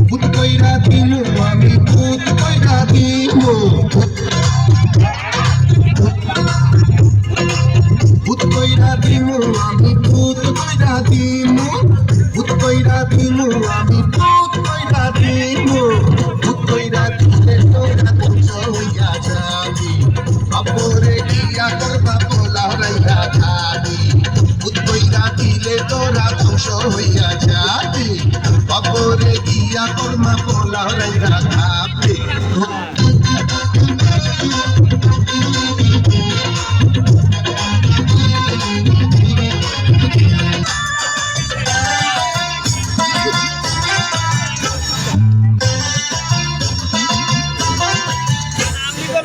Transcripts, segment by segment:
ভূত কইরা দিল আমি ভূত কইরা দিব ভূত কইরা দিল আমি ভূত কইরা দিব ভূত কইরা দিল আমি ভূত কইরা দিব ভূত কইরা দিলে তোরা ধ্বংস হইয়া যাবি বাপরে গিয়া করবা বলা রাইয়া খাবি ভূত কইরা দিলে তোরা ধ্বংস হইয়া যাবি বাপরে গিয়া করমা বলা রাইয়া খাবি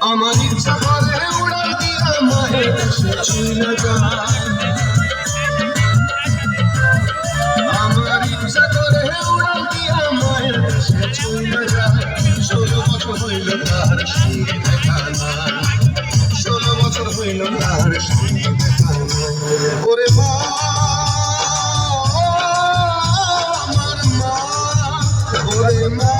আমার ইচ্ছা করে উড়াল দিয়া মায়ের দেশে চলে যায় আমার ইচ্ছা করে উড়াল দিয়া মায়ের দেশে চলে যায় 16 বছর হইল তার সেই দেখা নাই 16 বছর হইল তার সেই দেখা নাই ওরে মা আমার মা ওরে মা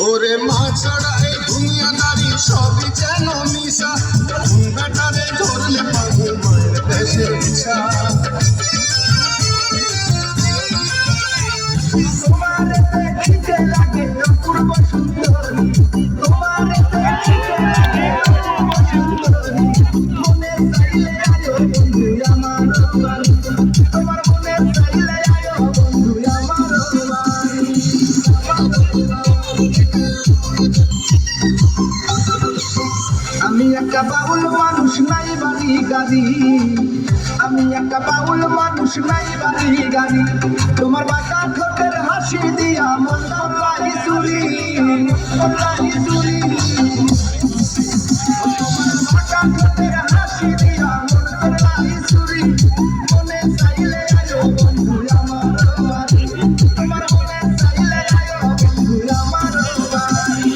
ওরে মা ছাড়া এই দুনিয়াদারি সবই যেন মিশা বেটারে ধরলে পাবো মায়ের দেশের ইচ্ছা তোমারে দেখিতে লাগে অপূর্ব সুন্দরী তোমারে দেখিতে লাগে অপূর্ব সুন্দরী মনে চাইলে আয়ো বন্ধু আমার বাড়ি তোমার মনে চাইলে আয়ো বন্ধু আমার বাড়ি আমি একটা বাউল মানুষ নাই বাড়ি গাড়ি আমি একটা বাউল মানুষ নাই বাড়ি গাড়ি তোমার বাঁকা ঠোঁটের হাসি দিয়া মন করলাই চুরি তোমার বাঁকা ঠোঁটের হাসি দিয়া মন করলাই চুরি মনে চাইলে আয়ো বন্ধু আমার বাড়ি তোমার মনে চাইলে আয়ো বন্ধু আমার বাড়ি